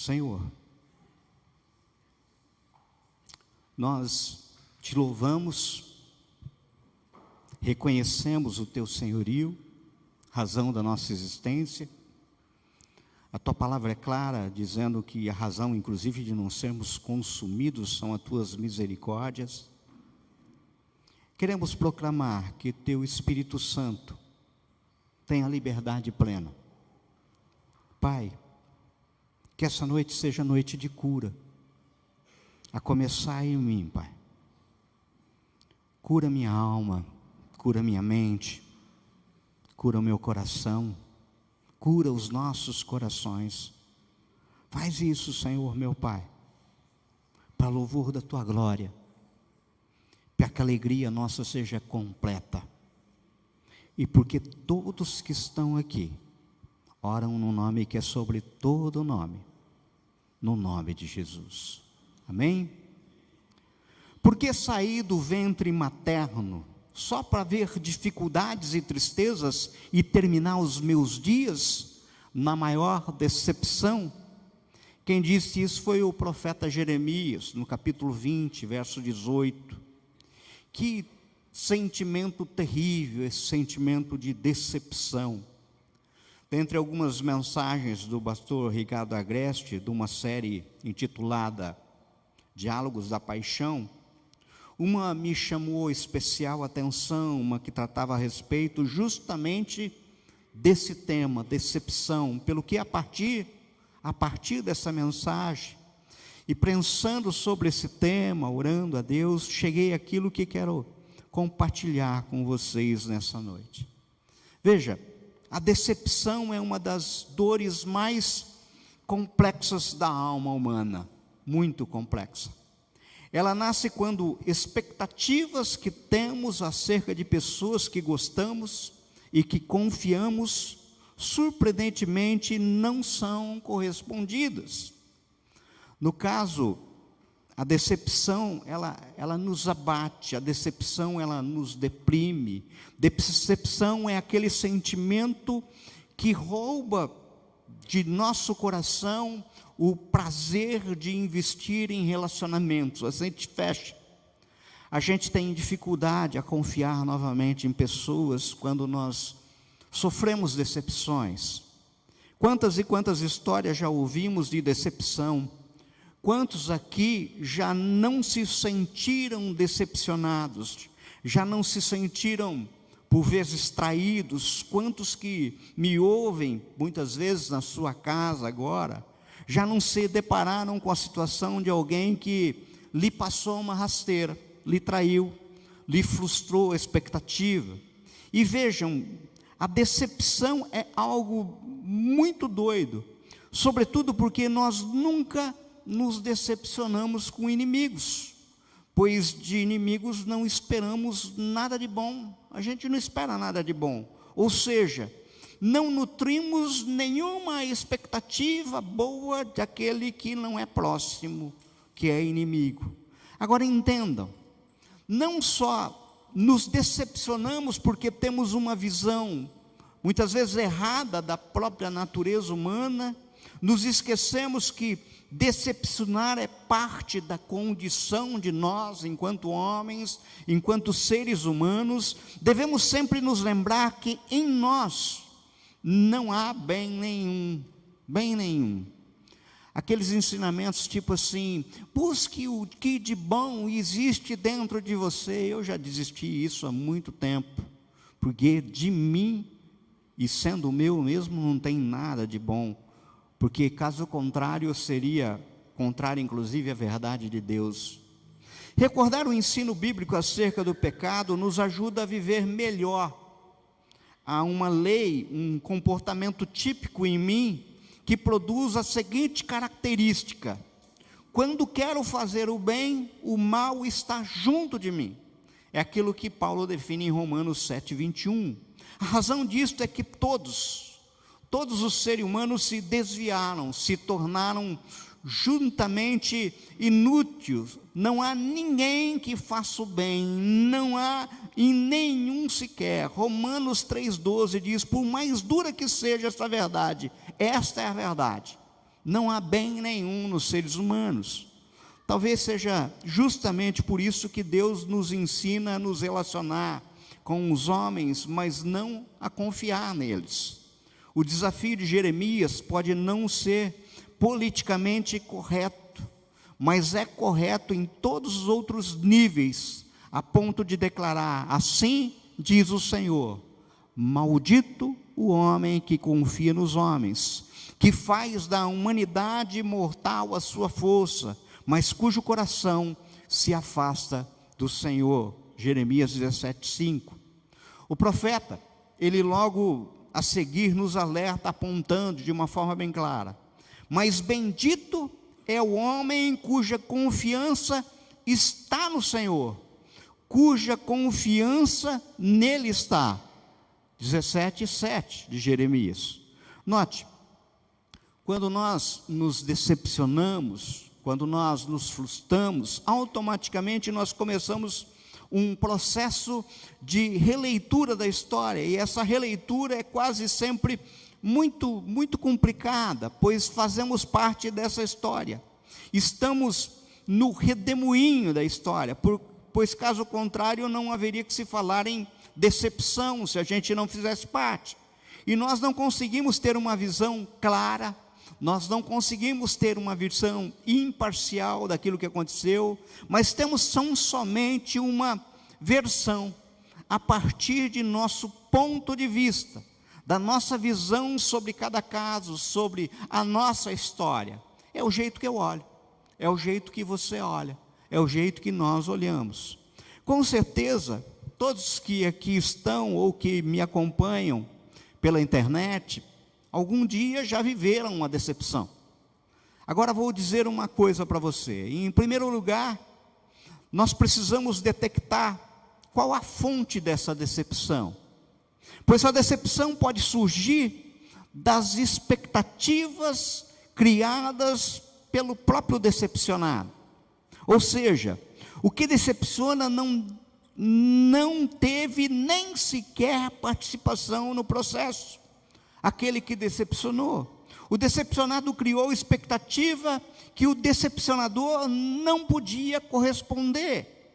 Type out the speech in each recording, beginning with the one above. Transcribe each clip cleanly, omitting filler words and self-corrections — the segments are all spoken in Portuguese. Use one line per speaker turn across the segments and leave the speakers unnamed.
Senhor, nós te louvamos, reconhecemos o teu senhorio, razão da nossa existência. A tua palavra é clara, dizendo que a razão, inclusive, de não sermos consumidos são as tuas misericórdias. Queremos proclamar que teu Espírito Santo tem a liberdade plena. Pai, que essa noite seja noite de cura, a começar em mim, Pai. Cura minha alma, cura minha mente, cura o meu coração, cura os nossos corações. Faz isso, Senhor, meu Pai, para louvor da tua glória, para que a alegria nossa seja completa. E porque todos que estão aqui oram no nome que é sobre todo nome, no nome de Jesus. Amém? Porque saí do ventre materno só para ver dificuldades e tristezas e terminar os meus dias na maior decepção? Quem disse isso foi o profeta Jeremias, no capítulo 20, verso 18. Que sentimento terrível, esse sentimento de decepção. Dentre algumas mensagens do pastor Ricardo Agreste, de uma série intitulada Diálogos da Paixão, uma me chamou especial atenção, uma que tratava a respeito justamente desse tema, decepção, pelo que a partir dessa mensagem, e pensando sobre esse tema, orando a Deus, cheguei àquilo que quero compartilhar com vocês nessa noite. Veja, a decepção é uma das dores mais complexas da alma humana, muito complexa. Ela nasce quando expectativas que temos acerca de pessoas que gostamos e que confiamos, surpreendentemente não são correspondidas. No caso, a decepção, ela nos abate, a decepção, ela nos deprime. Decepção é aquele sentimento que rouba de nosso coração o prazer de investir em relacionamentos. A gente fecha, a gente tem dificuldade a confiar novamente em pessoas quando nós sofremos decepções. Quantas e quantas histórias já ouvimos de decepção? Quantos aqui já não se sentiram decepcionados, já não se sentiram por vezes traídos? Quantos que me ouvem muitas vezes na sua casa agora, já não se depararam com a situação de alguém que lhe passou uma rasteira, lhe traiu, lhe frustrou a expectativa? E vejam, a decepção é algo muito doido, sobretudo porque nós nunca nos decepcionamos com inimigos, pois de inimigos não esperamos nada de bom. A gente não espera nada de bom, ou seja, não nutrimos nenhuma expectativa boa daquele que não é próximo, que é inimigo. Agora entendam, não só nos decepcionamos porque temos uma visão muitas vezes errada da própria natureza humana, nos esquecemos que decepcionar é parte da condição de nós, enquanto homens, enquanto seres humanos. Devemos sempre nos lembrar que em nós não há bem nenhum. Aqueles ensinamentos tipo assim, busque o que de bom existe dentro de você. Eu já desisti disso há muito tempo, porque de mim, e sendo meu mesmo, não tem nada de bom. Porque caso contrário, seria contrário inclusive à verdade de Deus. Recordar o ensino bíblico acerca do pecado nos ajuda a viver melhor. Há uma lei, um comportamento típico em mim, que produz a seguinte característica: quando quero fazer o bem, o mal está junto de mim. É aquilo que Paulo define em Romanos 7:21. A razão disto é que todos os seres humanos se desviaram, se tornaram juntamente inúteis. Não há ninguém que faça o bem, não há em nenhum sequer. Romanos 3,12 diz: por mais dura que seja esta verdade, esta é a verdade, não há bem nenhum nos seres humanos. Talvez seja justamente por isso que Deus nos ensina a nos relacionar com os homens, mas não a confiar neles. O desafio de Jeremias pode não ser politicamente correto, mas é correto em todos os outros níveis, a ponto de declarar: assim diz o Senhor, maldito o homem que confia nos homens, que faz da humanidade mortal a sua força, mas cujo coração se afasta do Senhor. Jeremias 17:5. O profeta, ele logo a seguir nos alerta, apontando de uma forma bem clara: mas bendito é o homem cuja confiança está no Senhor, cuja confiança nele está. 17:7 de Jeremias. Note, quando nós nos decepcionamos, quando nós nos frustramos, automaticamente nós começamos um processo de releitura da história, e essa releitura é quase sempre muito complicada, pois fazemos parte dessa história, estamos no redemoinho da história, pois caso contrário não haveria que se falar em decepção se a gente não fizesse parte, e nós não conseguimos ter uma visão clara, nós não conseguimos ter uma visão imparcial daquilo que aconteceu, mas temos somente uma versão, a partir de nosso ponto de vista, da nossa visão sobre cada caso, sobre a nossa história. É o jeito que eu olho, é o jeito que você olha, é o jeito que nós olhamos. Com certeza, todos que aqui estão ou que me acompanham pela internet, algum dia já viveram uma decepção. Agora vou dizer uma coisa para você. Em primeiro lugar, nós precisamos detectar qual a fonte dessa decepção. Pois a decepção pode surgir das expectativas criadas pelo próprio decepcionado. Ou seja, o que decepciona não teve nem sequer participação no processo. Aquele que decepcionou. O decepcionado criou expectativa que o decepcionador não podia corresponder.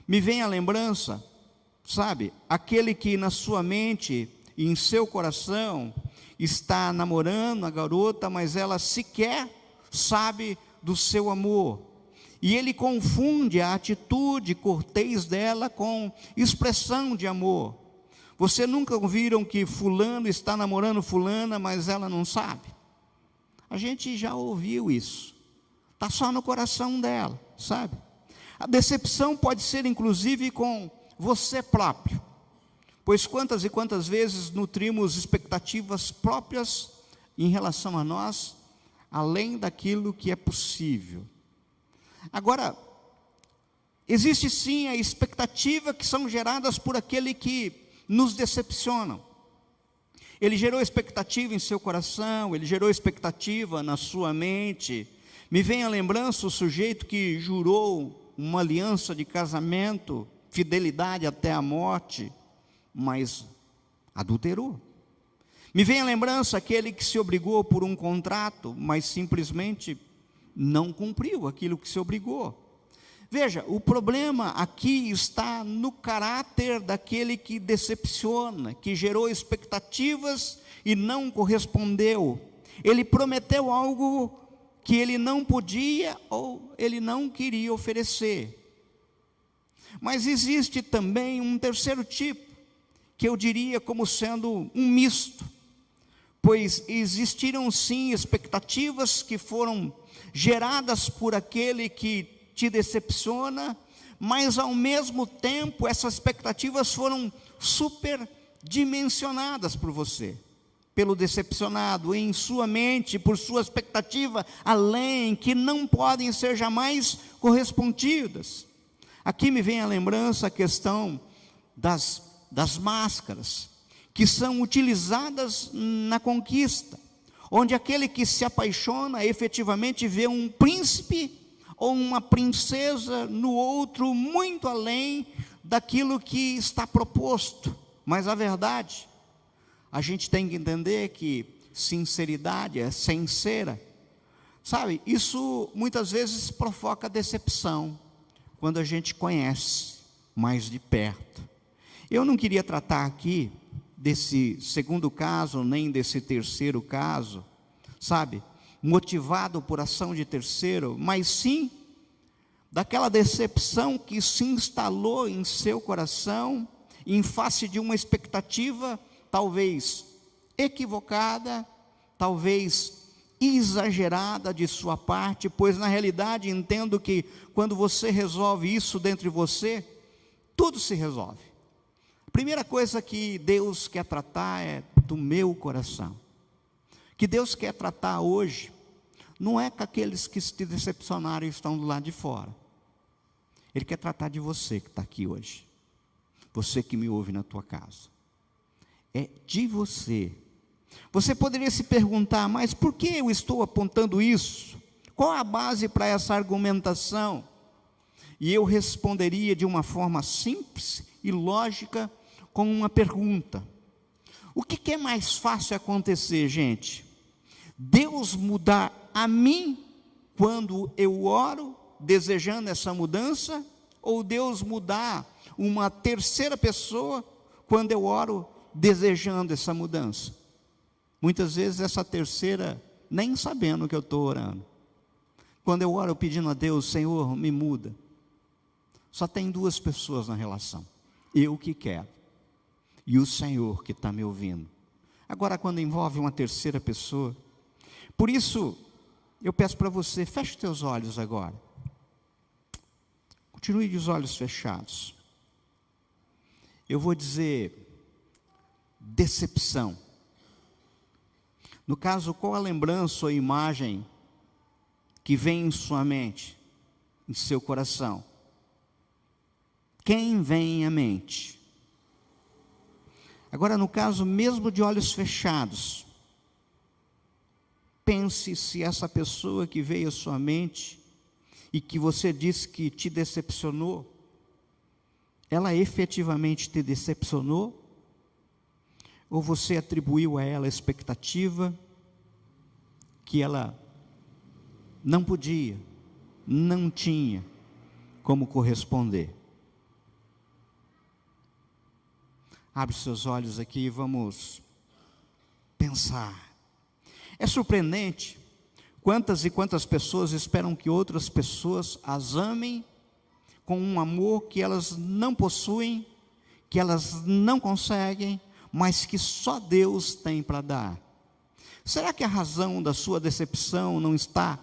Me vem a lembrança, sabe, aquele que na sua mente e em seu coração está namorando a garota, mas ela sequer sabe do seu amor. E ele confunde a atitude cortês dela com expressão de amor. Você nunca ouviram que fulano está namorando fulana, mas ela não sabe? A gente já ouviu isso. Está só no coração dela, sabe? A decepção pode ser inclusive com você próprio. Pois quantas e quantas vezes nutrimos expectativas próprias em relação a nós, além daquilo que é possível. Agora, existe sim a expectativa que são geradas por aquele que nos decepcionam. Ele gerou expectativa em seu coração, ele gerou expectativa na sua mente. Me vem à lembrança o sujeito que jurou uma aliança de casamento, fidelidade até a morte, mas adulterou. Me vem à lembrança aquele que se obrigou por um contrato, mas simplesmente não cumpriu aquilo que se obrigou. Veja, o problema aqui está no caráter daquele que decepciona, que gerou expectativas e não correspondeu. Ele prometeu algo que ele não podia ou ele não queria oferecer. Mas existe também um terceiro tipo, que eu diria como sendo um misto, pois existiram sim expectativas que foram geradas por aquele que te decepciona, mas ao mesmo tempo essas expectativas foram superdimensionadas por você, pelo decepcionado, em sua mente, por sua expectativa além, que não podem ser jamais correspondidas. Aqui me vem à lembrança a questão das máscaras, que são utilizadas na conquista, onde aquele que se apaixona efetivamente vê um príncipe ou uma princesa no outro, muito além daquilo que está proposto. Mas a verdade, a gente tem que entender que sinceridade é sincera, Sabe, isso muitas vezes provoca decepção, quando a gente conhece mais de perto. Eu não queria tratar aqui desse segundo caso, nem desse terceiro caso, sabe, motivado por ação de terceiro, mas sim daquela decepção que se instalou em seu coração, em face de uma expectativa, talvez equivocada, talvez exagerada de sua parte, pois na realidade entendo que quando você resolve isso dentro de você, tudo se resolve. A primeira coisa que Deus quer tratar é do meu coração. Que Deus quer tratar hoje, não é com aqueles que se decepcionaram e estão do lado de fora. Ele quer tratar de você que está aqui hoje. Você que me ouve na tua casa. É de você. Você poderia se perguntar, mas por que eu estou apontando isso? Qual a base para essa argumentação? E eu responderia de uma forma simples e lógica, com uma pergunta. O que é mais fácil acontecer, gente? Deus mudar a mim quando eu oro, desejando essa mudança, ou Deus mudar uma terceira pessoa quando eu oro, desejando essa mudança? Muitas vezes essa terceira, nem sabendo que eu estou orando. Quando eu oro pedindo a Deus, Senhor, me muda. Só tem duas pessoas na relação. Eu que quero. E o Senhor que está me ouvindo. Agora, quando envolve uma terceira pessoa. Por isso, eu peço para você, feche teus olhos agora. Continue de os olhos fechados. Eu vou dizer decepção. No caso, qual a lembrança ou imagem que vem em sua mente, em seu coração? Quem vem à mente? Agora, no caso, mesmo de olhos fechados, pense se essa pessoa que veio à sua mente e que você disse que te decepcionou, ela efetivamente te decepcionou? Ou você atribuiu a ela a expectativa que ela não podia, não tinha como corresponder? Abre seus olhos aqui e vamos pensar. É surpreendente quantas e quantas pessoas esperam que outras pessoas as amem com um amor que elas não possuem, que elas não conseguem, mas que só Deus tem para dar. Será que a razão da sua decepção não está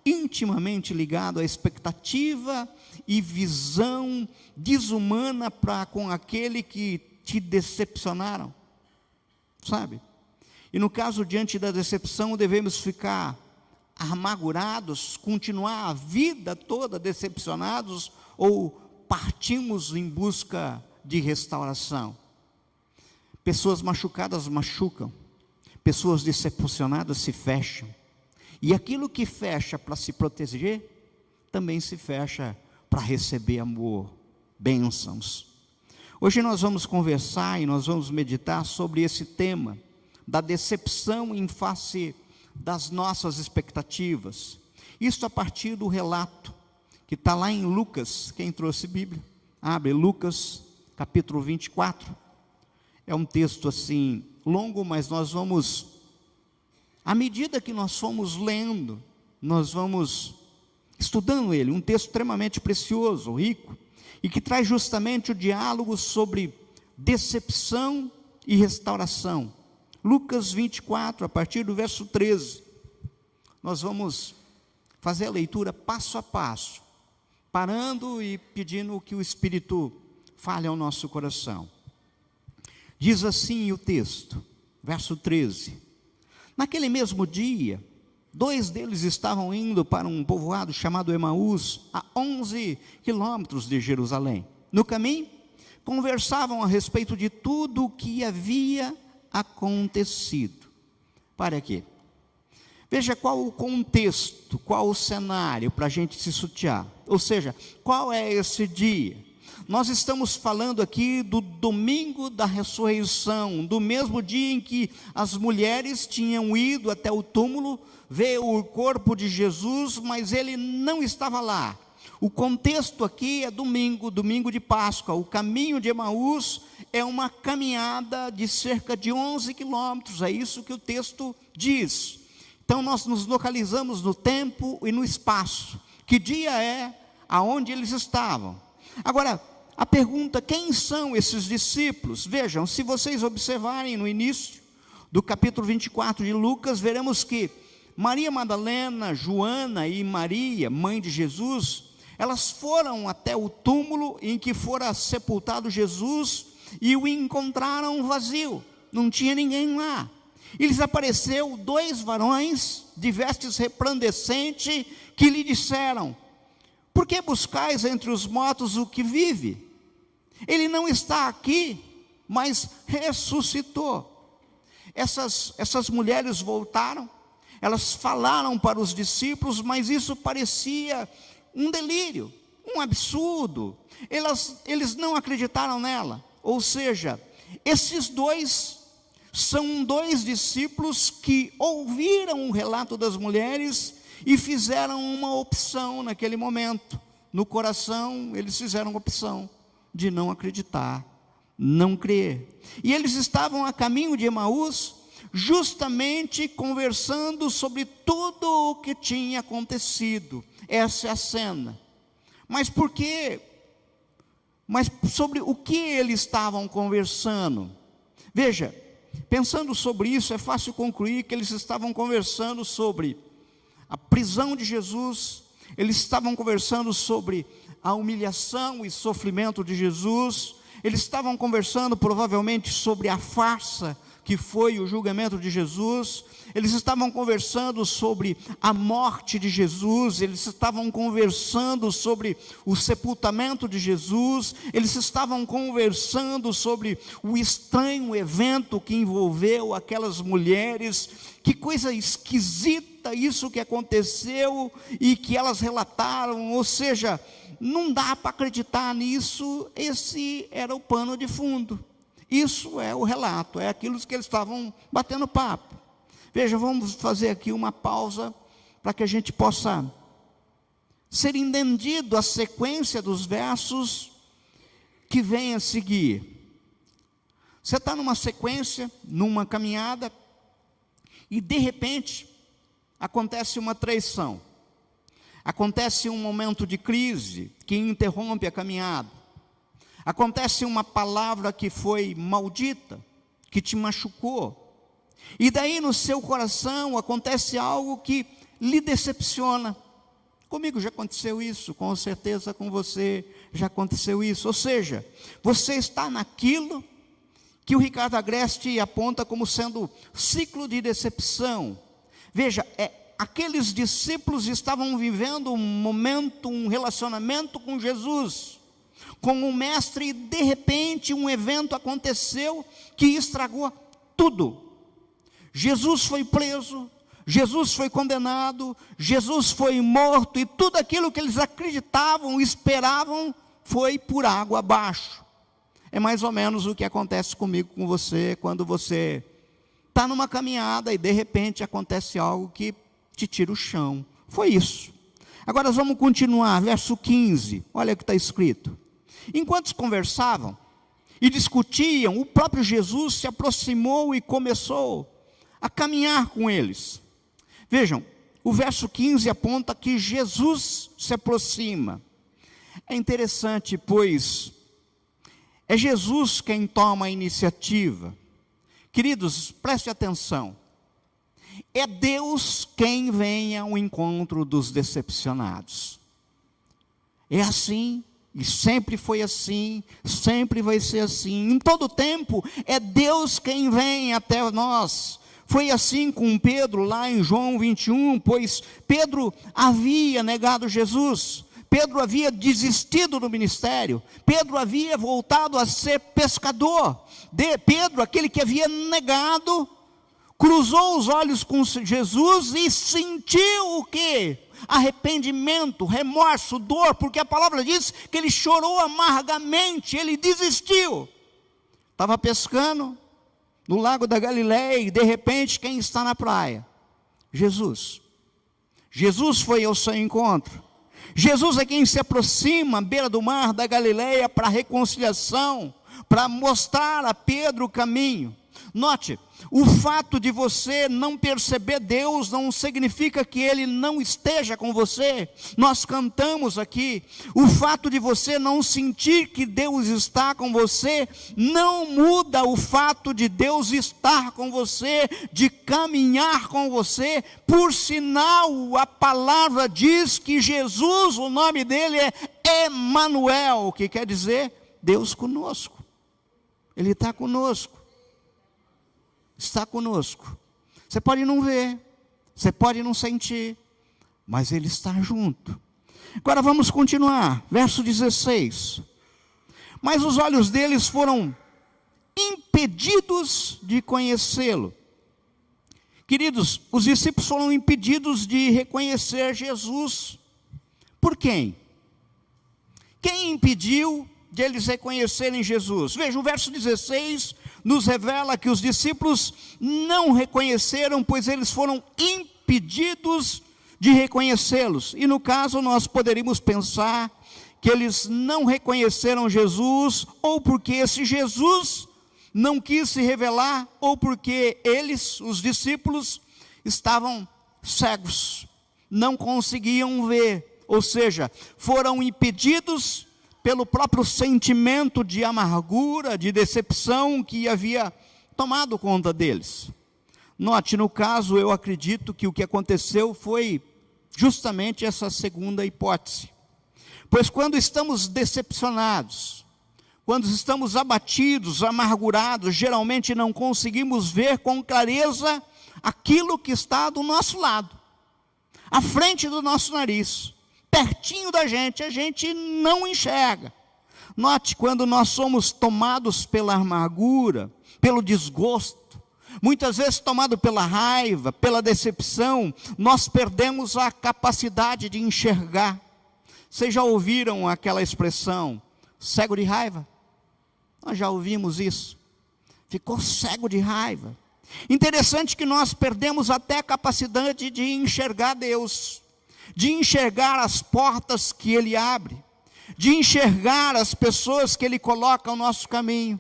intimamente ligado à expectativa e visão desumana para com aquele que te decepcionaram? Sabe? E no caso, diante da decepção, devemos ficar amargurados, continuar a vida toda decepcionados, ou partimos em busca de restauração? Pessoas machucadas machucam, pessoas decepcionadas se fecham, e aquilo que fecha para se proteger, também se fecha para receber amor, bênçãos. Hoje nós vamos conversar e nós vamos meditar sobre esse tema, da decepção em face das nossas expectativas. Isso a partir do relato, que está lá em Lucas. Quem trouxe Bíblia? Abre Lucas, capítulo 24. É um texto assim, longo, mas nós vamos, à medida que nós fomos lendo, nós vamos estudando ele. Um texto extremamente precioso, rico, e que traz justamente o diálogo sobre decepção e restauração. Lucas 24, a partir do verso 13. Nós vamos fazer a leitura passo a passo, parando e pedindo que o Espírito fale ao nosso coração. Diz assim o texto, verso 13. Naquele mesmo dia, 2 deles estavam indo para um povoado chamado Emaús, a 11 quilômetros de Jerusalém. No caminho, conversavam a respeito de tudo o que havia acontecido. Pare aqui. Veja qual o contexto, qual o cenário para a gente se sutiar. Ou seja, qual é esse dia? Nós estamos falando aqui do domingo da ressurreição, do mesmo dia em que as mulheres tinham ido até o túmulo ver o corpo de Jesus, mas ele não estava lá. O contexto aqui é domingo de Páscoa. O caminho de Emaús é uma caminhada de cerca de 11 quilômetros, é isso que o texto diz. Então nós nos localizamos no tempo e no espaço. Que dia é aonde eles estavam? Agora, a pergunta, quem são esses discípulos? Vejam, se vocês observarem no início do capítulo 24 de Lucas, veremos que Maria Madalena, Joana e Maria, mãe de Jesus, elas foram até o túmulo em que fora sepultado Jesus e o encontraram vazio, não tinha ninguém lá. E lhes apareceu 2 varões de vestes resplandecentes que lhe disseram: por que buscais entre os mortos o que vive? Ele não está aqui, mas ressuscitou. Essas mulheres voltaram, elas falaram para os discípulos, mas isso parecia um delírio, um absurdo. Eles não acreditaram nela. Ou seja, esses 2 são 2 discípulos que ouviram o relato das mulheres e fizeram uma opção naquele momento. No coração, eles fizeram a opção de não acreditar, não crer. E eles estavam a caminho de Emaús, justamente conversando sobre tudo o que tinha acontecido. Essa é a cena. Mas por quê? Mas sobre o que eles estavam conversando? Veja, pensando sobre isso, é fácil concluir que eles estavam conversando sobre a prisão de Jesus, eles estavam conversando sobre a humilhação e sofrimento de Jesus, eles estavam conversando provavelmente sobre a farsa que foi o julgamento de Jesus, eles estavam conversando sobre a morte de Jesus, eles estavam conversando sobre o sepultamento de Jesus, eles estavam conversando sobre o estranho evento que envolveu aquelas mulheres. Que coisa esquisita isso que aconteceu e que elas relataram, ou seja, não dá para acreditar nisso. Esse era o pano de fundo. Isso é o relato, é aquilo que eles estavam batendo papo. Veja, vamos fazer aqui uma pausa para que a gente possa ser entendido a sequência dos versos que vem a seguir. Você está numa sequência, numa caminhada, e de repente acontece uma traição, acontece um momento de crise que interrompe a caminhada, acontece uma palavra que foi maldita, que te machucou, e daí no seu coração acontece algo que lhe decepciona. Comigo já aconteceu isso, com certeza com você já aconteceu isso. Ou seja, você está naquilo que o Ricardo Agreste aponta como sendo ciclo de decepção. Veja, aqueles discípulos estavam vivendo um momento, um relacionamento com Jesus, com o mestre, e de repente um evento aconteceu que estragou tudo. Jesus foi preso, Jesus foi condenado, Jesus foi morto, e tudo aquilo que eles acreditavam, esperavam, foi por água abaixo. É mais ou menos o que acontece comigo, com você, quando você está numa caminhada e de repente acontece algo que te tira o chão. Foi isso. Agora nós vamos continuar, verso 15, olha o que está escrito. Enquanto conversavam e discutiam, o próprio Jesus se aproximou e começou a caminhar com eles. Vejam, o verso 15 aponta que Jesus se aproxima. É interessante, pois é Jesus quem toma a iniciativa. Queridos, preste atenção. É Deus quem vem ao encontro dos decepcionados. É assim, e sempre foi assim, sempre vai ser assim. Em todo tempo, é Deus quem vem até nós. Foi assim com Pedro lá em João 21, pois Pedro havia negado Jesus, Pedro havia desistido do ministério, Pedro havia voltado a ser pescador. Pedro, aquele que havia negado, cruzou os olhos com Jesus e sentiu o quê? arrependimento, remorso, dor, porque a palavra diz que ele chorou amargamente, ele desistiu. Estava pescando no lago da Galileia e de repente quem está na praia? Jesus. Jesus foi ao seu encontro. Jesus é quem se aproxima à beira do mar da Galileia para a reconciliação, para mostrar a Pedro o caminho. Note, o fato de você não perceber Deus não significa que Ele não esteja com você. Nós cantamos aqui, o fato de você não sentir que Deus está com você, não muda o fato de Deus estar com você, de caminhar com você. Por sinal, a palavra diz que Jesus, o nome dele é Emanuel, que quer dizer Deus conosco. Ele está conosco. Está conosco. Você pode não ver, você pode não sentir, mas Ele está junto. Agora vamos continuar, verso 16. Mas os olhos deles foram impedidos de conhecê-lo. Queridos, os discípulos foram impedidos de reconhecer Jesus. Por quem? Quem impediu de eles reconhecerem Jesus? Veja, o verso 16 nos revela que os discípulos não reconheceram, pois eles foram impedidos de reconhecê-los. E no caso nós poderíamos pensar que eles não reconheceram Jesus, ou porque esse Jesus não quis se revelar, ou porque eles, os discípulos, estavam cegos, não conseguiam ver, ou seja, foram impedidos pelo próprio sentimento de amargura, de decepção que havia tomado conta deles. Note, no caso, eu acredito que o que aconteceu foi justamente essa segunda hipótese. Pois quando estamos decepcionados, quando estamos abatidos, amargurados, geralmente não conseguimos ver com clareza aquilo que está do nosso lado, à frente do nosso nariz, pertinho da gente, a gente não enxerga. Note, quando nós somos tomados pela amargura, pelo desgosto, muitas vezes tomado pela raiva, pela decepção, nós perdemos a capacidade de enxergar. Vocês já ouviram aquela expressão, cego de raiva? Nós já ouvimos isso. Ficou cego de raiva. Interessante que nós perdemos até a capacidade de enxergar Deus, de enxergar as portas que Ele abre, de enxergar as pessoas que Ele coloca ao nosso caminho.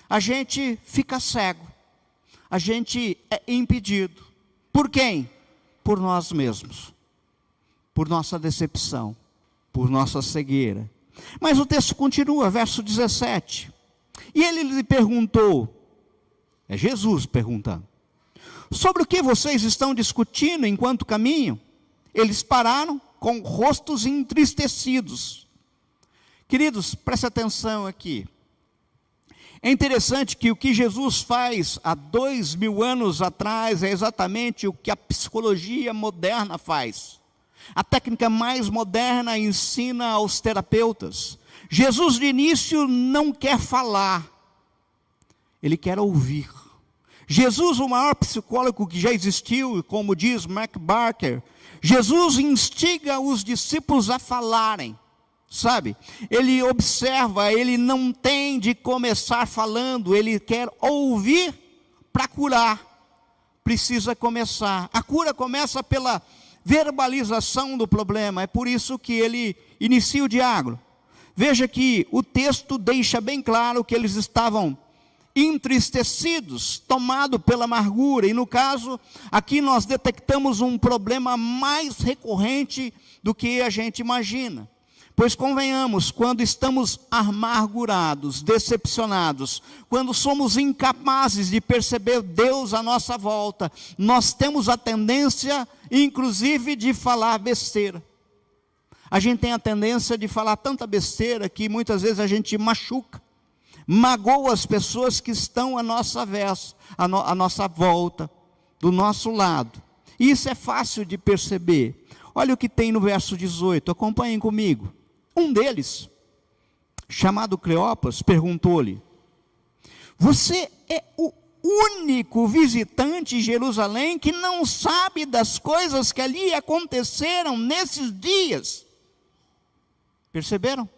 A gente fica cego, a gente é impedido. Por quem? Por nós mesmos, por nossa decepção, por nossa cegueira. Mas o texto continua, verso 17. E ele lhe perguntou, é Jesus perguntando, sobre o que vocês estão discutindo enquanto caminham? Eles pararam com rostos entristecidos. Queridos, preste atenção aqui. É interessante que o que Jesus faz há 2000 anos atrás é exatamente o que a psicologia moderna faz. A técnica mais moderna ensina aos terapeutas. Jesus de início não quer falar, Ele quer ouvir. Jesus, o maior psicólogo que já existiu, como diz Mark Barker, Jesus instiga os discípulos a falarem, sabe? Ele observa, ele não tem de começar falando, ele quer ouvir para curar. Precisa começar. A cura começa pela verbalização do problema, é por isso que ele inicia o diálogo. Veja que o texto deixa bem claro que eles estavam entristecidos, tomados pela amargura, e no caso, aqui nós detectamos um problema mais recorrente do que a gente imagina. Pois convenhamos, quando estamos amargurados, decepcionados, quando somos incapazes de perceber Deus à nossa volta, nós temos a tendência, inclusive, de falar besteira. A gente tem a tendência de falar tanta besteira que muitas vezes a gente machuca, magoa as pessoas que estão à nossa volta, do nosso lado. E isso é fácil de perceber. Olha o que tem no verso 18, acompanhem comigo. Um deles, chamado Cleopas, perguntou-lhe, você é o único visitante em Jerusalém que não sabe das coisas que ali aconteceram nesses dias. Perceberam?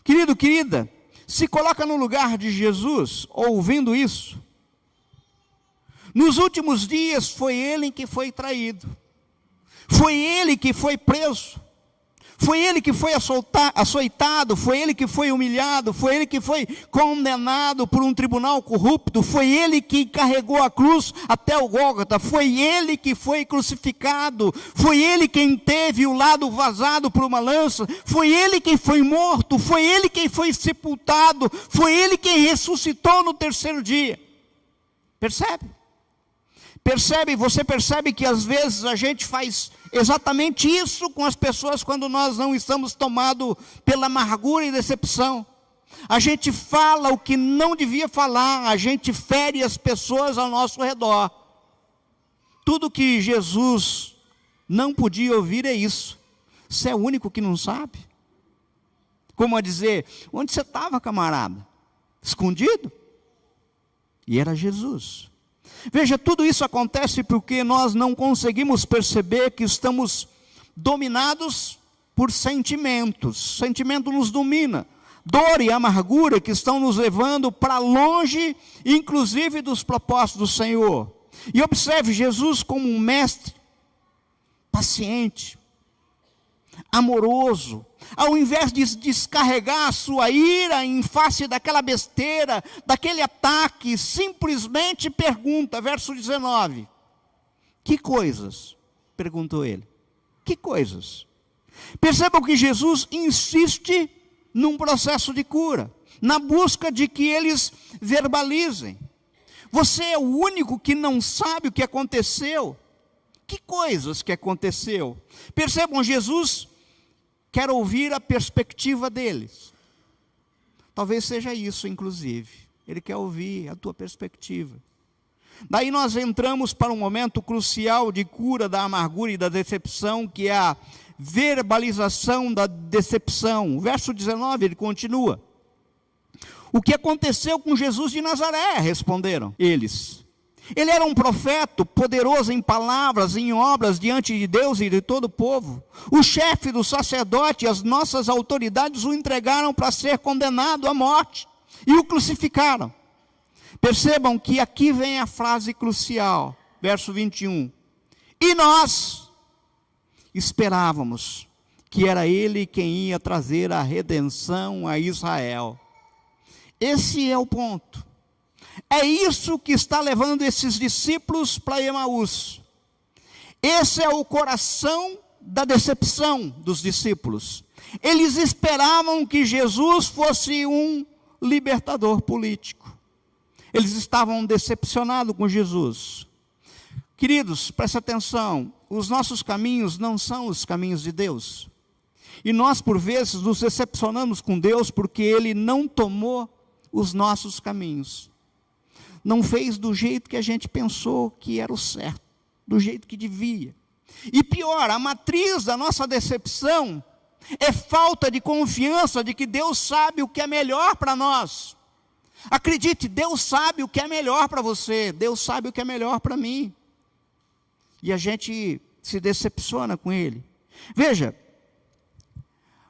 Querido, querida, se coloca no lugar de Jesus, ouvindo isso. Nos últimos dias foi ele que foi traído, foi ele que foi preso, foi ele que foi açoitado, foi ele que foi humilhado, foi ele que foi condenado por um tribunal corrupto, foi ele que carregou a cruz até o Gólgota, foi ele que foi crucificado, foi ele quem teve o lado vazado por uma lança, foi ele quem foi morto, foi ele quem foi sepultado, foi ele quem ressuscitou no terceiro dia. Percebe? Você percebe que às vezes a gente faz exatamente isso com as pessoas quando nós não estamos tomados pela amargura e decepção. A gente fala o que não devia falar, a gente fere as pessoas ao nosso redor. Tudo que Jesus não podia ouvir é isso. Você é o único que não sabe? Como a dizer, onde você estava, camarada? Escondido? E era Jesus. Veja, tudo isso acontece porque nós não conseguimos perceber que estamos dominados por sentimentos. Sentimento nos domina. Dor e amargura que estão nos levando para longe, inclusive dos propósitos do Senhor. E observe Jesus como um mestre, paciente, amoroso. Ao invés de descarregar a sua ira em face daquela besteira, daquele ataque, simplesmente pergunta, verso 19. Que coisas? Perguntou ele. Que coisas? Percebam que Jesus insiste num processo de cura, na busca de que eles verbalizem. Você é o único que não sabe o que aconteceu. Que coisas que aconteceu? Percebam, Jesus quer ouvir a perspectiva deles. Talvez seja isso, inclusive. Ele quer ouvir a tua perspectiva. Daí nós entramos para um momento crucial de cura da amargura e da decepção, que é a verbalização da decepção. O verso 19, ele continua. O que aconteceu com Jesus de Nazaré? Responderam eles. Ele era um profeta, poderoso em palavras, em obras, diante de Deus e de todo o povo. O chefe do sacerdote e as nossas autoridades o entregaram para ser condenado à morte e o crucificaram. Percebam que aqui vem a frase crucial, verso 21. E nós esperávamos que era ele quem ia trazer a redenção a Israel. Esse é o ponto. É isso que está levando esses discípulos para Emaús. Esse é o coração da decepção dos discípulos. Eles esperavam que Jesus fosse um libertador político. Eles estavam decepcionados com Jesus. Queridos, preste atenção, os nossos caminhos não são os caminhos de Deus. E nós, por vezes, nos decepcionamos com Deus porque Ele não tomou os nossos caminhos. Não fez do jeito que a gente pensou que era o certo, do jeito que devia. E pior, a matriz da nossa decepção é falta de confiança de que Deus sabe o que é melhor para nós. Acredite, Deus sabe o que é melhor para você, Deus sabe o que é melhor para mim. E a gente se decepciona com Ele. Veja,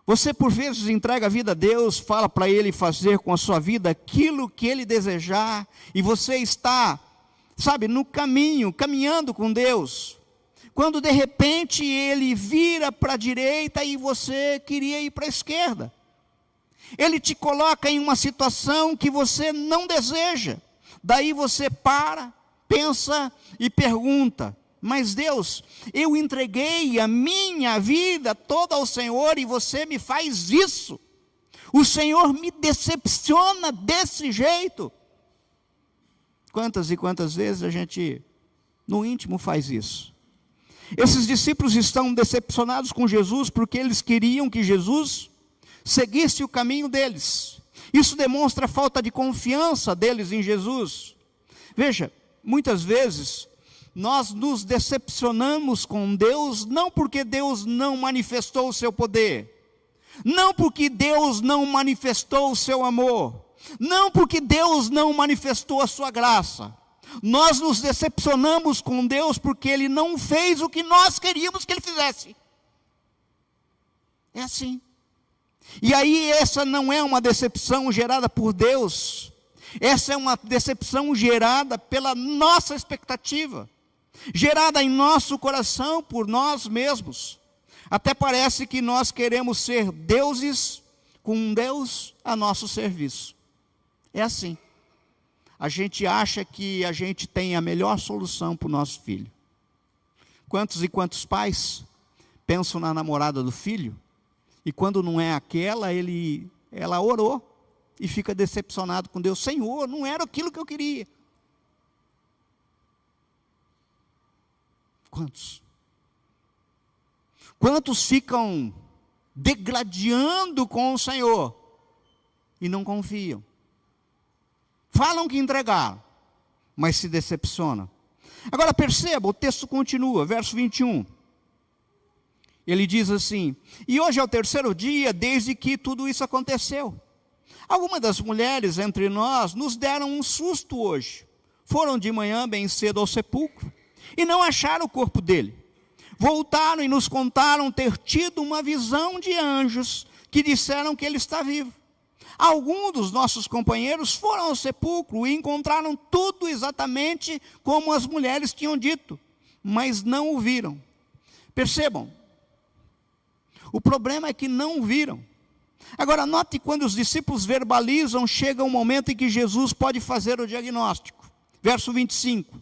você por vezes entrega a vida a Deus, fala para Ele fazer com a sua vida aquilo que Ele desejar, e você está, no caminho, caminhando com Deus, quando de repente Ele vira para a direita e você queria ir para a esquerda. Ele te coloca em uma situação que você não deseja, daí você para, pensa e pergunta, mas Deus, eu entreguei a minha vida toda ao Senhor e você me faz isso. O Senhor me decepciona desse jeito. Quantas e quantas vezes a gente, no íntimo, faz isso? Esses discípulos estão decepcionados com Jesus porque eles queriam que Jesus seguisse o caminho deles. Isso demonstra a falta de confiança deles em Jesus. Veja, muitas vezes nós nos decepcionamos com Deus, não porque Deus não manifestou o seu poder, não porque Deus não manifestou o seu amor, Não porque Deus não manifestou a sua graça. Nós nos decepcionamos com Deus porque Ele não fez o que nós queríamos que Ele fizesse. É assim. E aí essa não é uma decepção gerada por Deus. Essa é uma decepção gerada pela nossa expectativa. Gerada em nosso coração por nós mesmos. Até parece que nós queremos ser deuses com um Deus a nosso serviço. É assim. A gente acha que a gente tem a melhor solução para o nosso filho. Quantos e quantos pais pensam na namorada do filho, e quando não é aquela, ela orou, e fica decepcionado com Deus. Senhor, não era aquilo que eu queria. Quantos? Quantos ficam degladiando com o Senhor e não confiam? Falam que entregaram, mas se decepcionam. Agora perceba, o texto continua, verso 21. Ele diz assim: e hoje é o terceiro dia desde que tudo isso aconteceu. Algumas das mulheres entre nós nos deram um susto hoje. Foram de manhã bem cedo ao sepulcro e não acharam o corpo dele. Voltaram e nos contaram ter tido uma visão de anjos que disseram que ele está vivo. Alguns dos nossos companheiros foram ao sepulcro e encontraram tudo exatamente como as mulheres tinham dito, mas não o viram. Percebam, o problema é que não o viram. Agora note, quando os discípulos verbalizam, chega um momento em que Jesus pode fazer o diagnóstico. Verso 25.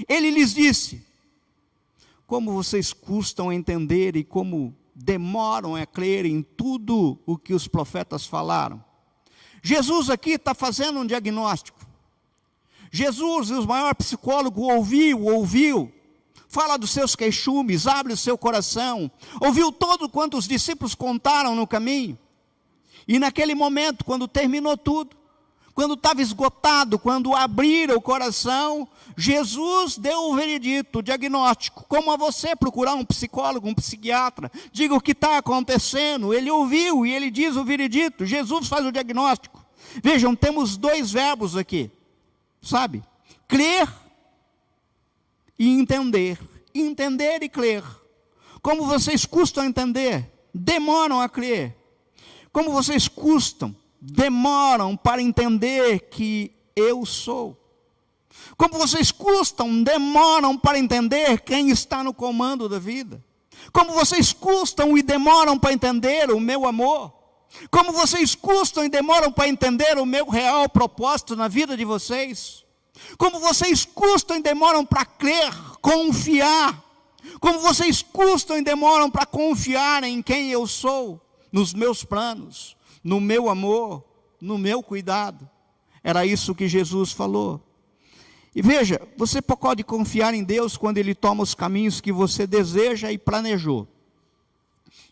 Ele lhes disse: como vocês custam a entender e como demoram a crer em tudo o que os profetas falaram. Jesus aqui está fazendo um diagnóstico. Jesus, o maior psicólogo, ouviu, fala dos seus queixumes, abre o seu coração, ouviu todo quanto os discípulos contaram no caminho. E naquele momento, quando terminou tudo, quando estava esgotado, quando abriram o coração, Jesus deu o veredito, o diagnóstico. Como a você procurar um psicólogo, um psiquiatra, diga o que está acontecendo. Ele ouviu e ele diz o veredito. Jesus faz o diagnóstico. Vejam, temos dois verbos aqui, sabe? Crer e entender. Entender e crer. Como vocês custam a entender? Demoram a crer. Como vocês demoram para entender que eu sou. Como vocês demoram para entender quem está no comando da vida. Como vocês custam e demoram para entender o meu amor. Como vocês custam e demoram para entender o meu real propósito na vida de vocês. Como vocês custam e demoram para crer, confiar. Como vocês custam e demoram para confiar em quem eu sou, nos meus planos, no meu amor, no meu cuidado. Era isso que Jesus falou. E veja, você pode confiar em Deus quando Ele toma os caminhos que você deseja e planejou.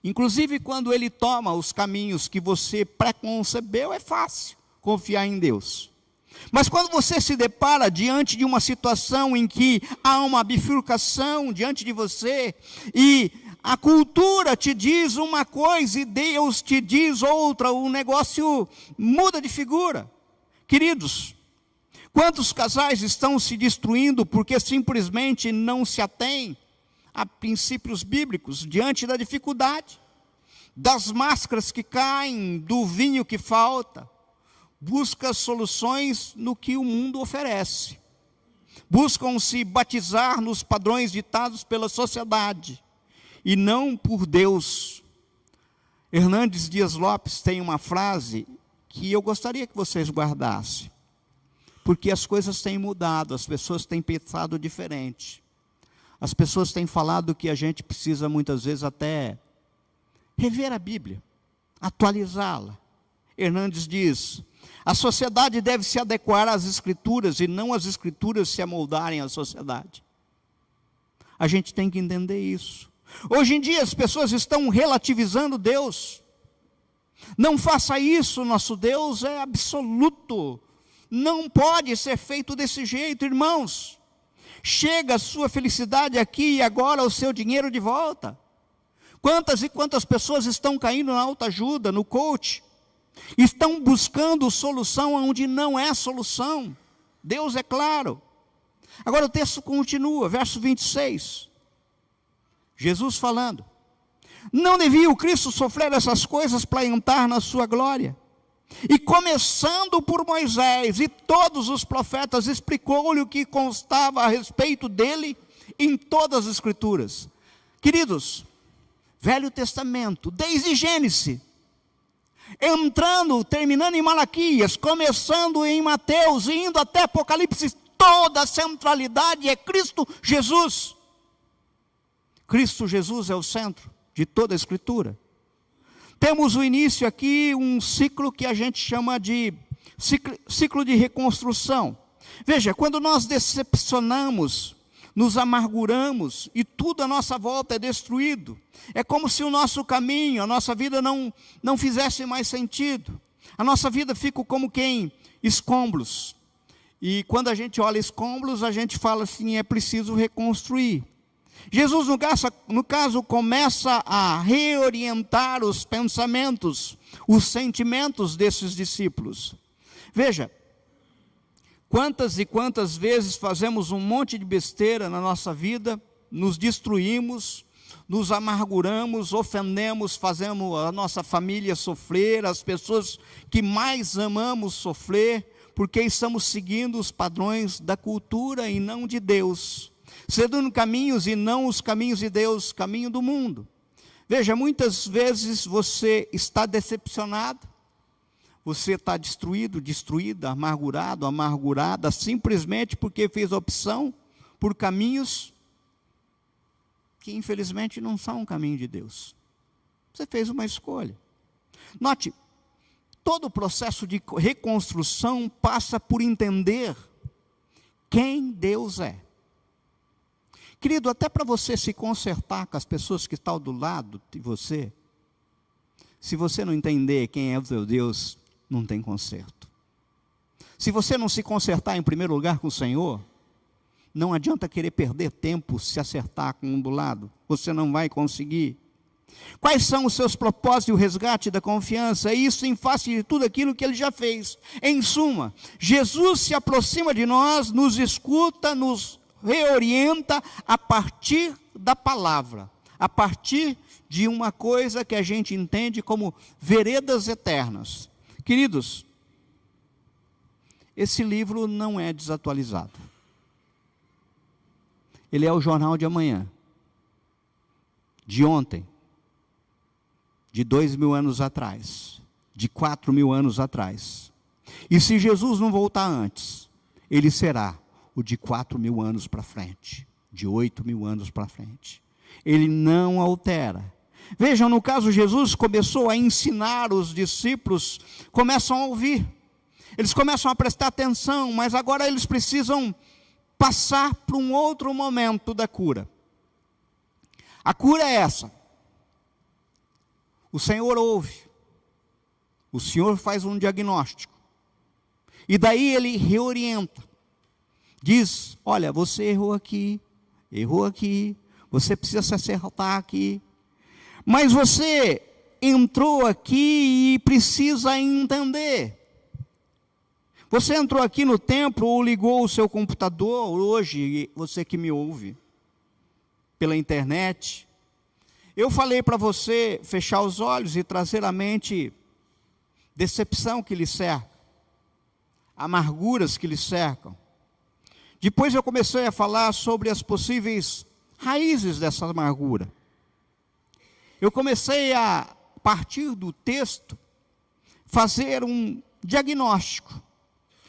Inclusive quando Ele toma os caminhos que você preconcebeu, é fácil confiar em Deus. Mas quando você se depara diante de uma situação em que há uma bifurcação diante de você, e a cultura te diz uma coisa e Deus te diz outra, o negócio muda de figura. Queridos, quantos casais estão se destruindo porque simplesmente não se atêm a princípios bíblicos diante da dificuldade, das máscaras que caem, do vinho que falta? Busca soluções no que o mundo oferece. Buscam se batizar nos padrões ditados pela sociedade e não por Deus. Hernandes Dias Lopes tem uma frase que eu gostaria que vocês guardassem. Porque as coisas têm mudado, as pessoas têm pensado diferente. As pessoas têm falado que a gente precisa muitas vezes até rever a Bíblia, atualizá-la. Hernandes diz: a sociedade deve se adequar às Escrituras e não as Escrituras se amoldarem à sociedade. A gente tem que entender isso. Hoje em dia as pessoas estão relativizando Deus. Não faça isso, nosso Deus é absoluto. Não pode ser feito desse jeito, irmãos. Chega a sua felicidade aqui e agora o seu dinheiro de volta. Quantas e quantas pessoas estão caindo na autoajuda, no coach, Estão buscando solução onde não é solução. Deus é claro. Agora o texto continua, verso 26. Jesus falando: não devia o Cristo sofrer essas coisas para entrar na sua glória? E começando por Moisés e todos os profetas, explicou-lhe o que constava a respeito dele em todas as Escrituras. Queridos, Velho Testamento, desde Gênesis, terminando em Malaquias, começando em Mateus e indo até Apocalipse, toda a centralidade é Cristo Jesus. Cristo Jesus é o centro de toda a Escritura. Temos o início aqui, um ciclo que a gente chama de ciclo de reconstrução. Veja, quando nós decepcionamos, nos amarguramos e tudo à nossa volta é destruído, é como se o nosso caminho, a nossa vida não fizesse mais sentido. A nossa vida fica como quem escombros. E quando a gente olha escombros, a gente fala assim, é preciso reconstruir. Jesus, no caso, começa a reorientar os pensamentos, os sentimentos desses discípulos. Veja, quantas e quantas vezes fazemos um monte de besteira na nossa vida, nos destruímos, nos amarguramos, ofendemos, fazemos a nossa família sofrer, as pessoas que mais amamos sofrer, porque estamos seguindo os padrões da cultura e não de Deus, seguindo caminhos e não os caminhos de Deus, caminho do mundo. Veja, muitas vezes você está decepcionado, você está destruído, destruída, amargurado, amargurada, simplesmente porque fez opção por caminhos que infelizmente não são um caminho de Deus. Você fez uma escolha. Note, todo o processo de reconstrução passa por entender quem Deus é. Querido, até para você se consertar com as pessoas que estão do lado de você, se você não entender quem é o seu Deus, não tem conserto. Se você não se consertar em primeiro lugar com o Senhor, não adianta querer perder tempo se acertar com um do lado, você não vai conseguir. Quais são os seus propósitos e o resgate da confiança? É isso em face de tudo aquilo que Ele já fez. Em suma, Jesus se aproxima de nós, nos escuta, nos reorienta a partir da palavra, a partir de uma coisa que a gente entende como veredas eternas. Queridos, esse livro não é desatualizado. Ele é o jornal de amanhã, de ontem, de 2.000 anos atrás, de 4.000 anos atrás. E se Jesus não voltar antes, ele será o de 4.000 anos para frente, de 8.000 anos para frente. Ele não altera. Vejam, no caso, Jesus começou a ensinar, os discípulos começam a ouvir, eles começam a prestar atenção, mas agora eles precisam passar para um outro momento da cura. A cura é essa: o Senhor ouve, o Senhor faz um diagnóstico, e daí Ele reorienta, diz: olha, você errou aqui, você precisa se acertar aqui, mas você entrou aqui e precisa entender. Você entrou aqui no templo ou ligou o seu computador, hoje, você que me ouve pela internet, eu falei para você fechar os olhos e trazer à mente decepção que lhe cerca, amarguras que lhe cercam. Depois eu comecei a falar sobre as possíveis raízes dessa amargura. Eu comecei a partir do texto, fazer um diagnóstico.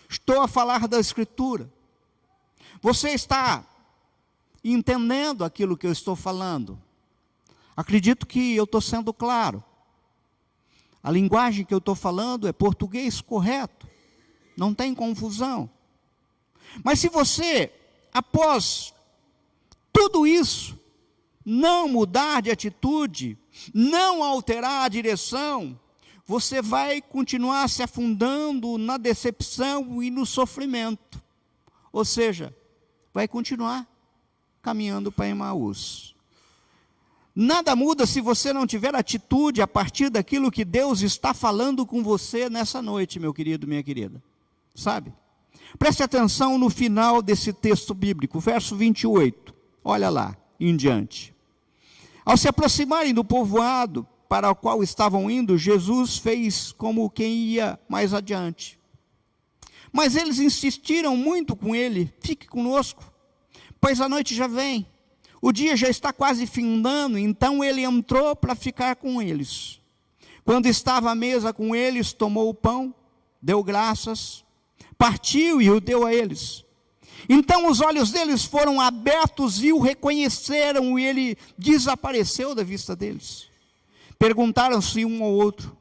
Estou a falar da Escritura. Você está entendendo aquilo que eu estou falando? Acredito que eu estou sendo claro. A linguagem que eu estou falando é português correto. Não tem confusão. Mas se você, após tudo isso, não mudar de atitude, não alterar a direção, você vai continuar se afundando na decepção e no sofrimento. Ou seja, vai continuar caminhando para Emaús. Nada muda se você não tiver atitude a partir daquilo que Deus está falando com você nessa noite, meu querido, minha querida. Sabe? Preste atenção no final desse texto bíblico, verso 28. Olha lá, em diante. Ao se aproximarem do povoado para o qual estavam indo, Jesus fez como quem ia mais adiante. Mas eles insistiram muito com ele: fique conosco, pois a noite já vem. O dia já está quase findando. Então ele entrou para ficar com eles. Quando estava à mesa com eles, tomou o pão, deu graças, partiu e o deu a eles. Então os olhos deles foram abertos e o reconheceram, e ele desapareceu da vista deles. Perguntaram-se um ao outro: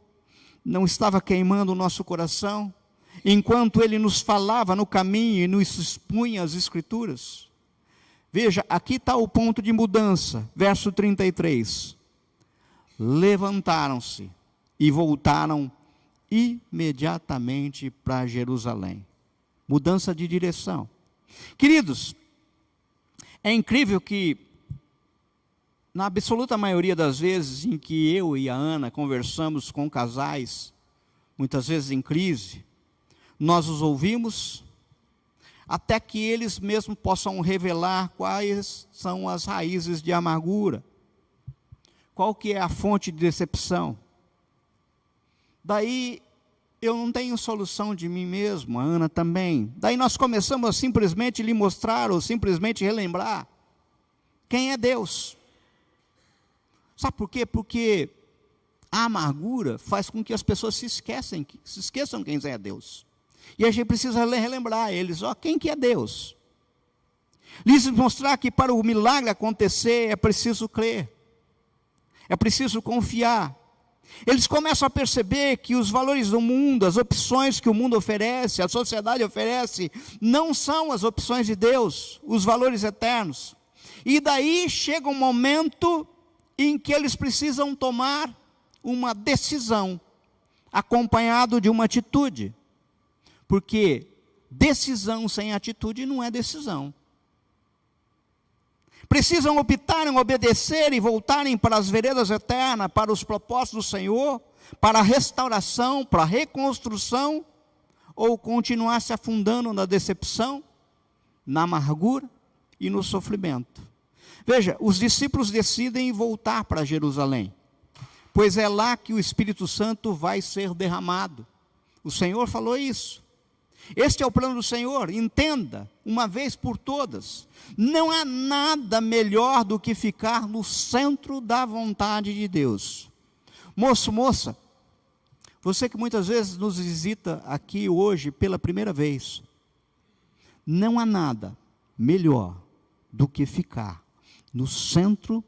não estava queimando o nosso coração, enquanto ele nos falava no caminho e nos expunha as Escrituras? Veja, aqui está o ponto de mudança, verso 33. Levantaram-se e voltaram imediatamente para Jerusalém. Mudança de direção. Queridos, é incrível que, na absoluta maioria das vezes em que eu e a Ana conversamos com casais, muitas vezes em crise, nós os ouvimos até que eles mesmos possam revelar quais são as raízes de amargura, qual que é a fonte de decepção. Daí eu não tenho solução de mim mesmo, a Ana também. Daí nós começamos a simplesmente lhe mostrar ou simplesmente relembrar quem é Deus. Sabe por quê? Porque a amargura faz com que as pessoas se esqueçam quem é Deus. E a gente precisa relembrar eles, quem que é Deus? Lhes mostrar que para o milagre acontecer é preciso crer, é preciso confiar. Eles começam a perceber que os valores do mundo, as opções que o mundo oferece, a sociedade oferece, não são as opções de Deus, os valores eternos. E daí chega um momento em que eles precisam tomar uma decisão, acompanhado de uma atitude. Porque decisão sem atitude não é decisão. Precisam optar em obedecer e voltarem para as veredas eternas, para os propósitos do Senhor, para a restauração, para a reconstrução, ou continuar se afundando na decepção, na amargura e no sofrimento. Veja, os discípulos decidem voltar para Jerusalém, pois é lá que o Espírito Santo vai ser derramado. O Senhor falou isso. Este é o plano do Senhor, entenda, uma vez por todas. Não há nada melhor do que ficar no centro da vontade de Deus. Moço, moça, você que muitas vezes nos visita aqui hoje pela primeira vez, não há nada melhor do que ficar no centro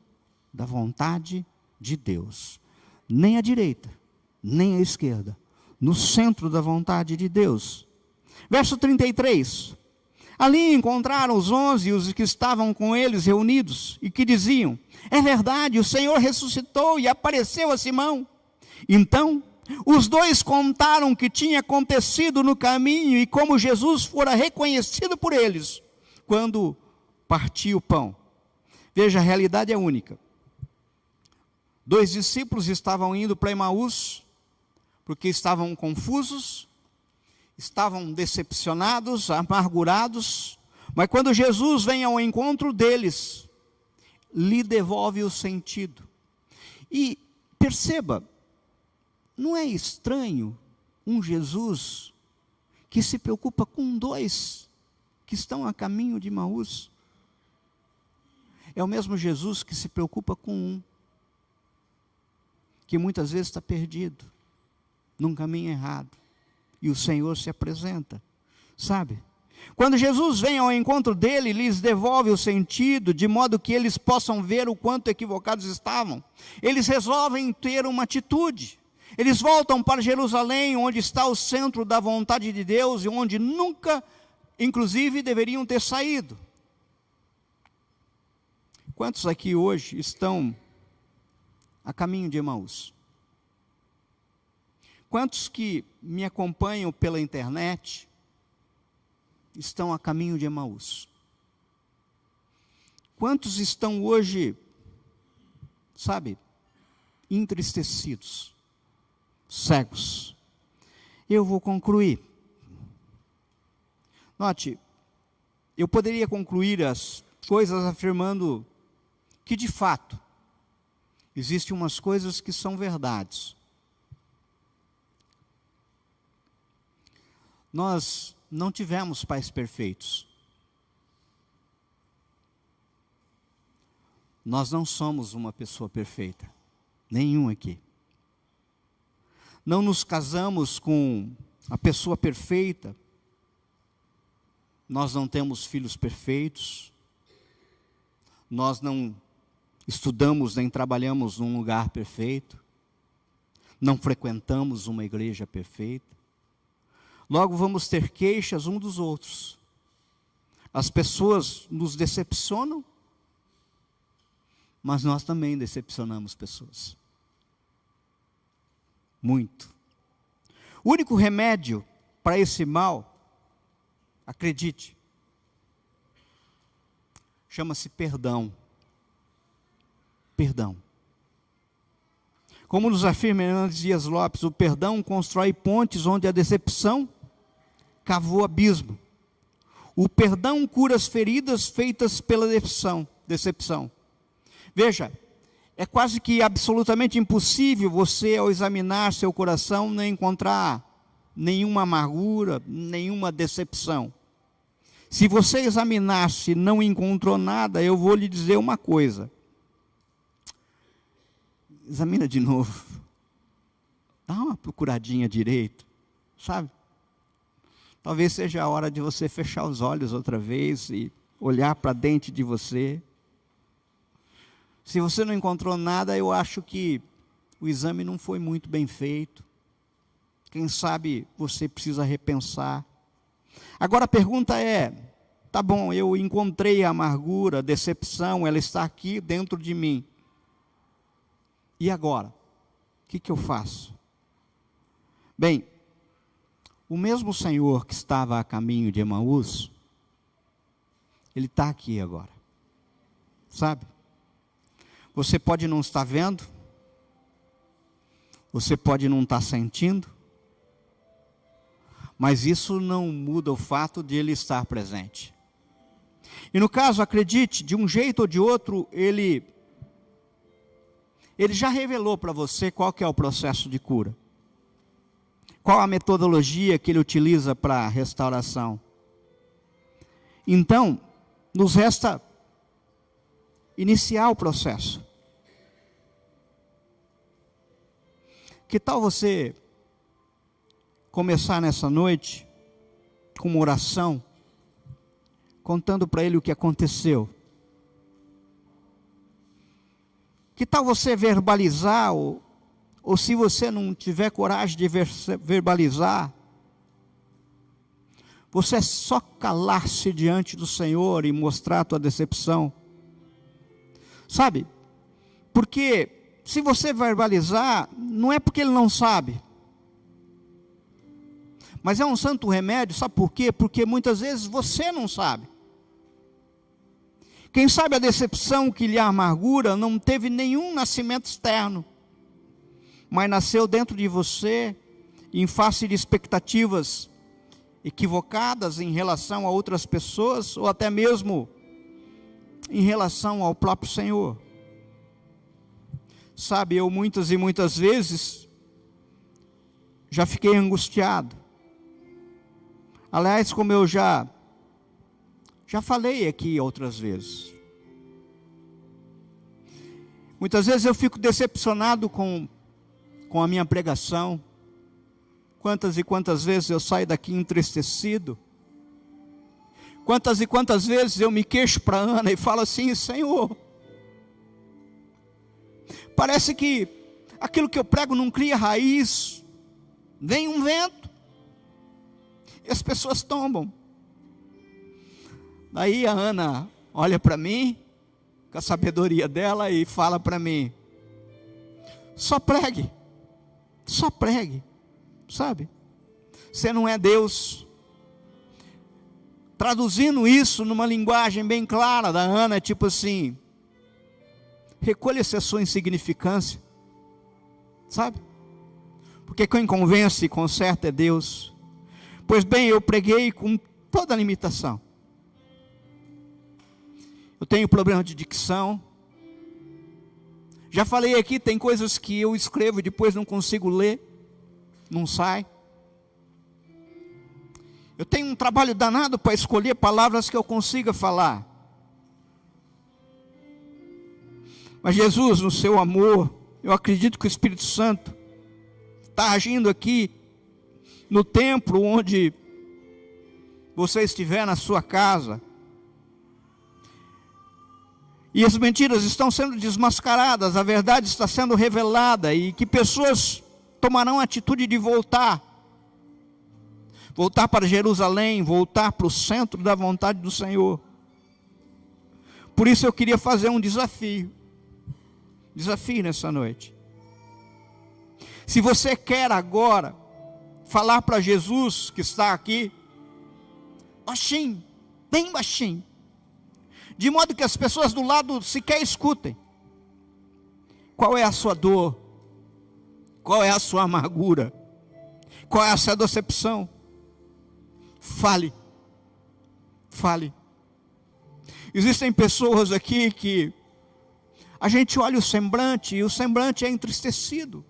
da vontade de Deus. Nem à direita, nem à esquerda, no centro da vontade de Deus. Verso 33, ali encontraram os 11 e os que estavam com eles reunidos, e que diziam: é verdade, o Senhor ressuscitou e apareceu a Simão. Então, os dois contaram o que tinha acontecido no caminho e como Jesus fora reconhecido por eles, quando partiu o pão. Veja, a realidade é única. 2 discípulos estavam indo para Emaús, porque estavam confusos, estavam decepcionados, amargurados, mas quando Jesus vem ao encontro deles, lhe devolve o sentido. E perceba, não é estranho um Jesus que se preocupa com 2 que estão a caminho de Emaús? É o mesmo Jesus que se preocupa com 1, que muitas vezes está perdido, num caminho errado. E o Senhor se apresenta, sabe? Quando Jesus vem ao encontro dele, lhes devolve o sentido, de modo que eles possam ver o quanto equivocados estavam. Eles resolvem ter uma atitude. Eles voltam para Jerusalém, onde está o centro da vontade de Deus, e onde nunca, inclusive, deveriam ter saído. Quantos aqui hoje estão a caminho de Emaús? Quantos que me acompanham pela internet estão a caminho de Emaús? Quantos estão hoje sabe, entristecidos, cegos. Eu vou concluir. Note, eu poderia concluir as coisas afirmando que, de fato, existem umas coisas que são verdades. Nós não tivemos pais perfeitos. Nós não somos uma pessoa perfeita. Nenhum aqui. Não nos casamos com a pessoa perfeita. Nós não temos filhos perfeitos. Nós não estudamos nem trabalhamos num lugar perfeito. Não frequentamos uma igreja perfeita. Logo vamos ter queixas uns dos outros. As pessoas nos decepcionam, mas nós também decepcionamos pessoas. Muito. O único remédio para esse mal, acredite, chama-se perdão. Perdão. Como nos afirma Hernandes Dias Lopes, o perdão constrói pontes onde a decepção cavou abismo. O perdão cura as feridas feitas pela decepção. Veja, é quase que absolutamente impossível você, ao examinar seu coração, não encontrar nenhuma amargura, nenhuma decepção. Se você examinar-se e não encontrou nada, eu vou lhe dizer uma coisa. Examina de novo. Dá uma procuradinha direito, sabe? Talvez seja a hora de você fechar os olhos outra vez e olhar para dentro de você. Se você não encontrou nada, eu acho que o exame não foi muito bem feito. Quem sabe você precisa repensar. Agora a pergunta é, tá bom, eu encontrei a amargura, a decepção, ela está aqui dentro de mim. E agora? O que eu faço? Bem, o mesmo Senhor que estava a caminho de Emaús, Ele está aqui agora. Sabe? Você pode não estar vendo, você pode não estar sentindo, mas isso não muda o fato de Ele estar presente. E no caso, acredite, de um jeito ou de outro, Ele já revelou para você qual que é o processo de cura. Qual a metodologia que Ele utiliza para a restauração. Então, nos resta iniciar o processo. Que tal você começar nessa noite com uma oração, contando para Ele o que aconteceu? Que tal você verbalizar, ou se você não tiver coragem de verbalizar, você só calar-se diante do Senhor e mostrar a tua decepção? Sabe? Porque se você verbalizar, não é porque Ele não sabe. Mas é um santo remédio, sabe por quê? Porque muitas vezes você não sabe. Quem sabe a decepção que lhe amargura não teve nenhum nascimento externo, mas nasceu dentro de você, em face de expectativas equivocadas em relação a outras pessoas, ou até mesmo em relação ao próprio Senhor. Sabe, eu muitas e muitas vezes já fiquei angustiado. Aliás, como eu já falei aqui outras vezes. Muitas vezes eu fico decepcionado com a minha pregação. Quantas e quantas vezes eu saio daqui entristecido. Quantas e quantas vezes eu me queixo para Ana e falo assim: Senhor, parece que aquilo que eu prego não cria raiz. Vem um vento e as pessoas tombam. Daí a Ana olha para mim, com a sabedoria dela, e fala para mim: só pregue, sabe? Você não é Deus. Traduzindo isso numa linguagem bem clara da Ana, é tipo assim: recolha-se a sua insignificância, sabe? Porque quem convence e conserta é Deus. Pois bem, eu preguei com toda a limitação. Eu tenho problema de dicção. Já falei aqui, tem coisas que eu escrevo e depois não consigo ler, não sai. Eu tenho um trabalho danado para escolher palavras que eu consiga falar. Mas Jesus, no seu amor, eu acredito que o Espírito Santo está agindo aqui no templo onde você estiver, na sua casa. E as mentiras estão sendo desmascaradas, a verdade está sendo revelada, e que pessoas tomarão a atitude de voltar para Jerusalém, voltar para o centro da vontade do Senhor. Por isso eu queria fazer um desafio nessa noite. Se você quer agora falar para Jesus que está aqui, baixinho, bem baixinho, de modo que as pessoas do lado sequer escutem. Qual é a sua dor? Qual é a sua amargura? Qual é a sua decepção? Fale. Existem pessoas aqui que a gente olha o semblante e o semblante é entristecido,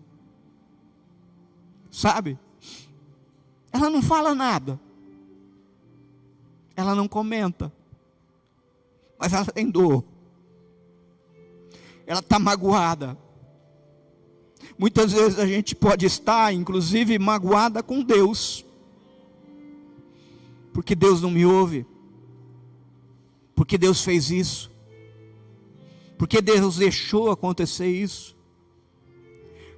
sabe? Ela não fala nada, ela não comenta, mas ela tem dor, ela está magoada. Muitas vezes a gente pode estar, inclusive, magoada com Deus, porque Deus não me ouve, porque Deus fez isso, porque Deus deixou acontecer isso.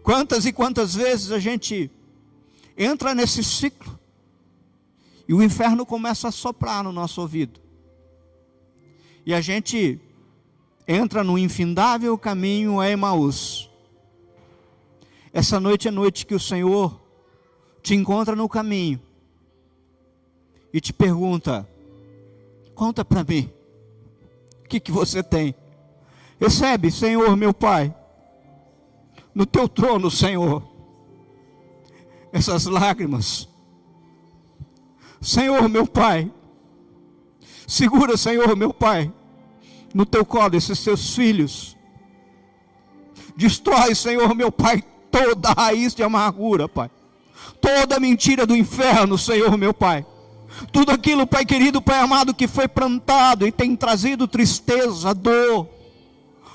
Quantas e quantas vezes a gente entra nesse ciclo e o inferno começa a soprar no nosso ouvido, e a gente entra no infindável caminho a Emaús. Essa noite é noite que o Senhor te encontra no caminho e te pergunta: conta para mim, o que você tem? Recebe, Senhor meu Pai, no teu trono, Senhor, essas lágrimas. Senhor meu Pai, segura, Senhor meu Pai, no teu colo esses teus filhos. Destrói, Senhor meu Pai, toda a raiz de amargura, Pai, toda a mentira do inferno, Senhor meu Pai, tudo aquilo, Pai querido, Pai amado, que foi plantado e tem trazido tristeza, dor.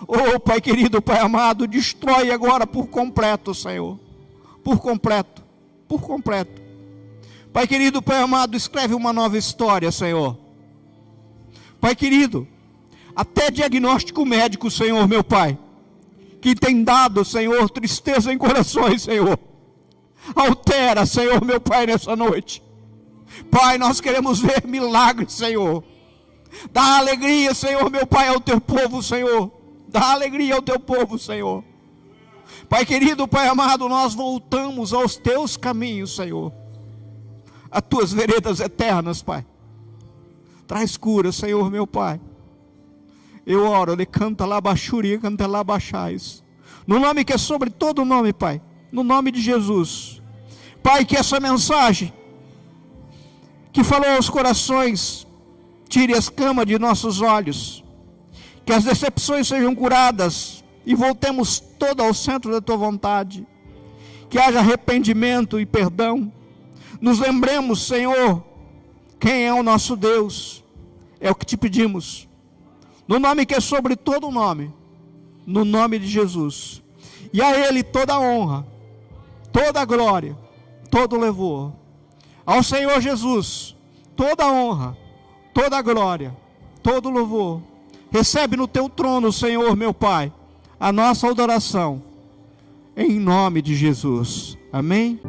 Oh, Pai querido, Pai amado, destrói agora por completo, Senhor, por completo. Pai querido, Pai amado, escreve uma nova história, Senhor. Pai querido, até diagnóstico médico, Senhor meu Pai, que tem dado, Senhor, tristeza em corações, Senhor, altera, Senhor meu Pai, nessa noite. Pai, nós queremos ver milagres, Senhor. Dá alegria, Senhor meu Pai, ao teu povo, Senhor. Dá alegria ao teu povo, Senhor. Pai querido, Pai amado, nós voltamos aos teus caminhos, Senhor, as tuas veredas eternas, Pai. Traz cura, Senhor meu Pai. Eu oro, ele canta lá baixuri, canta lá baixais, no nome que é sobre todo nome, Pai, no nome de Jesus. Pai, que essa mensagem que falou aos corações tire as camas de nossos olhos, que as decepções sejam curadas e voltemos todos ao centro da tua vontade, que haja arrependimento e perdão. Nos lembremos, Senhor, quem é o nosso Deus. É o que te pedimos, no nome que é sobre todo nome, no nome de Jesus. E a Ele toda a honra, toda a glória, todo o louvor. Ao Senhor Jesus toda a honra, toda a glória, todo o louvor. Recebe no teu trono, Senhor meu Pai, a nossa adoração, em nome de Jesus. Amém?